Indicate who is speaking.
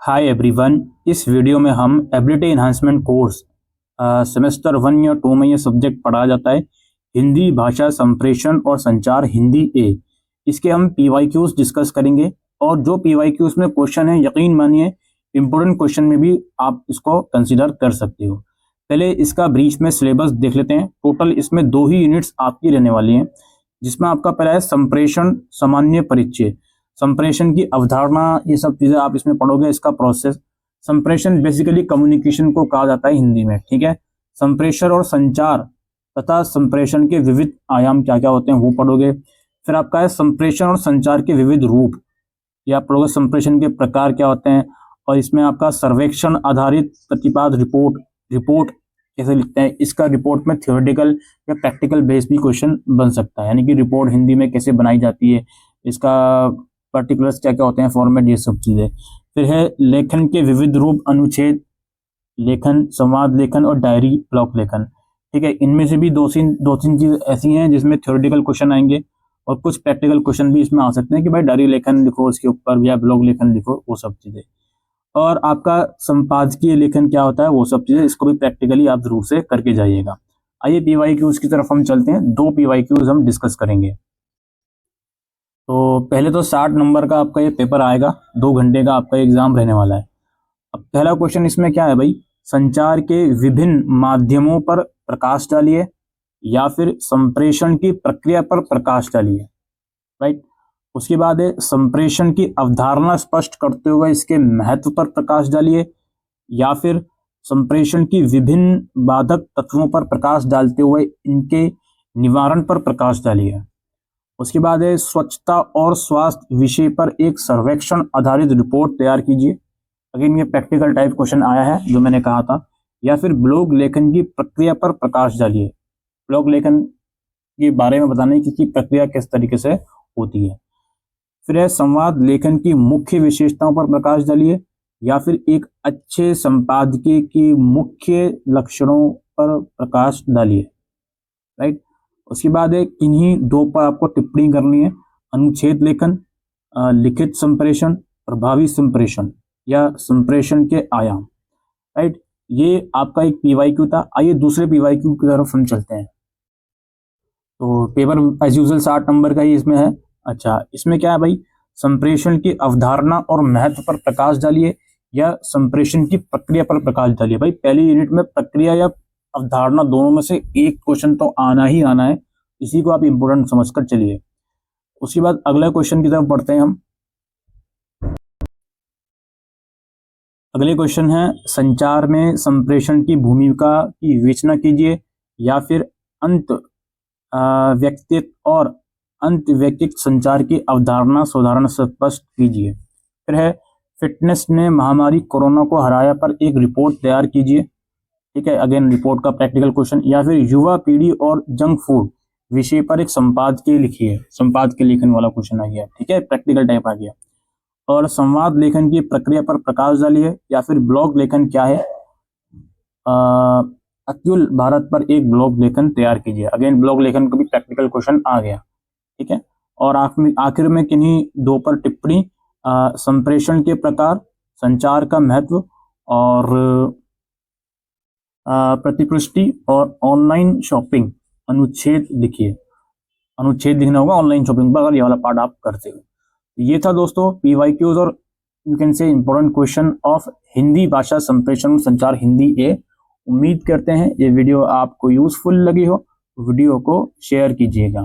Speaker 1: Hi everyone. इस video में हम एबिलिटी एनहांसमेंट कोर्स सेमेस्टर 1 या 2 में ये सब्जेक्ट पढ़ाया जाता है, हिंदी भाषा संप्रेषण और संचार हिंदी ए। इसके हम पीवाईक्यूज डिस्कस करेंगे और जो पीवाईक्यूज में क्वेश्चन है, यकीन मानिए इंपोर्टेंट क्वेश्चन में भी आप इसको कंसिडर कर सकते हो। पहले इसका ब्रीच में सिलेबस देख लेते हैं। टोटल इसमें 2 ही यूनिट्स आपकी रहने वाली हैं, जिसमें आपका पहला है संप्रेषण सामान्य परिचय। संप्रेषण की अवधारणा, ये सब चीजें आप इसमें पढ़ोगे। इसका प्रोसेस, संप्रेषण बेसिकली कम्युनिकेशन को कहा जाता है हिंदी में, ठीक है। संप्रेषण और संचार तथा संप्रेषण के विविध आयाम क्या क्या होते हैं वो पढ़ोगे। फिर आपका है संप्रेषण और संचार के विविध रूप, या आप पढ़ोगे संप्रेषण के प्रकार क्या होते हैं। और इसमें आपका सर्वेक्षण आधारित प्रतिपाद रिपोर्ट कैसे लिखते हैं, इसका रिपोर्ट में थियोरेटिकल या प्रैक्टिकल बेस भी क्वेश्चन बन सकता है, यानी कि रिपोर्ट हिंदी में कैसे बनाई जाती है, इसका पर्टिकुलर्स क्या क्या होते हैं, फॉर्मेट, ये सब चीजें। फिर है लेखन के विविध रूप, अनुच्छेद लेखन, संवाद लेखन और डायरी ब्लॉक लेखन, ठीक है। इनमें से भी दो तीन चीज ऐसी हैं जिसमें थ्योरेटिकल क्वेश्चन आएंगे और कुछ प्रैक्टिकल क्वेश्चन भी इसमें आ सकते हैं कि भाई डायरी लेखन लिखो इसके ऊपर या ब्लॉग लेखन लिखो, वो सब चीजें। और आपका संपादकीय लेखन क्या होता है, वो सब चीजें, इसको भी प्रैक्टिकली आप जरूर से करके जाइएगा। आइए पीवाईक्यूज की तरफ हम चलते हैं। 2 पीवाईक्यूज हम डिस्कस करेंगे। तो पहले तो 60 नंबर का आपका ये पेपर आएगा, 2 घंटे का आपका एग्जाम रहने वाला है। अब पहला क्वेश्चन इसमें क्या है भाई, संचार के विभिन्न माध्यमों पर प्रकाश डालिए या फिर संप्रेषण की प्रक्रिया पर प्रकाश डालिए, राइट। उसके बाद है संप्रेषण की अवधारणा स्पष्ट करते हुए इसके महत्व पर प्रकाश डालिए या फिर संप्रेषण की विभिन्न बाधक तत्वों पर प्रकाश डालते हुए इनके निवारण पर प्रकाश डालिए। उसके बाद है स्वच्छता और स्वास्थ्य विषय पर एक सर्वेक्षण आधारित रिपोर्ट तैयार कीजिए। अगेन ये प्रैक्टिकल टाइप क्वेश्चन आया है जो मैंने कहा था। या फिर ब्लॉग लेखन की प्रक्रिया पर प्रकाश डालिए, ब्लॉग लेखन के बारे में बताने की प्रक्रिया किस तरीके से होती है। फिर है संवाद लेखन की मुख्य विशेषताओं पर प्रकाश डालिए या फिर एक अच्छे संपादकीय की मुख्य लक्षणों पर प्रकाश डालिए, राइट। उसके बाद है किन्हीं 2 पर आपको टिप्पणी करनी है, अनुच्छेद लेखन, लिखित संप्रेषण, प्रभावी संप्रेषण या संप्रेषण के आयाम, राइट। ये आपका एक पीवाईक्यू था। आइए दूसरे पीवाईक्यू की तरफ हम चलते हैं। तो पेपर एज यूजुअल 60 नंबर का ही इसमें है। अच्छा, इसमें क्या है भाई, संप्रेषण की अवधारणा और महत्व पर प्रकाश डालिए या संप्रेषण की प्रक्रिया पर प्रकाश डालिए। भाई पहली यूनिट में प्रक्रिया या अवधारणा दोनों में से एक क्वेश्चन तो आना ही आना है, इसी को आप इंपोर्टेंट समझकर चलिए। उसके बाद अगला क्वेश्चन की तरफ बढ़ते हैं हम। अगले क्वेश्चन है संचार में संप्रेषण की भूमिका की विवेचना कीजिए या फिर अंत व्यक्तिक और अंत व्यक्तिक संचार की अवधारणा साधारण स्पष्ट कीजिए। फिर है फिटनेस ने महामारी कोरोना को हराया पर एक रिपोर्ट तैयार कीजिए, ठीक है। अगेन रिपोर्ट का प्रैक्टिकल क्वेश्चन। या फिर युवा पीढ़ी और जंक फूड विषय पर एक संपादकीय लिखिए, संपादकीय लेखन वाला क्वेश्चन आ गया, ठीक है, प्रैक्टिकल टाइप आ गया। और संवाद लेखन की प्रक्रिया पर प्रकाश डालिए या फिर ब्लॉग लेखन क्या है, अतुल भारत पर एक ब्लॉग लेखन तैयार कीजिए। अगेन ब्लॉग लेखन का भी प्रैक्टिकल क्वेश्चन आ गया, ठीक है। और आखिर में किन्हीं 2 पर टिप्पणी, संप्रेषण के प्रकार, संचार का महत्व और प्रतिपुष्टि और ऑनलाइन शॉपिंग अनुच्छेद लिखिए। अनुच्छेद लिखना होगा ऑनलाइन शॉपिंग पर, अगर ये वाला पार्ट आप करते हो। ये था दोस्तों पीवाईक्यूज और you can say important question of Hindi भाषा संप्रेषण और संचार हिंदी ए। उम्मीद करते हैं ये वीडियो आपको यूजफुल लगी हो। वीडियो को शेयर कीजिएगा।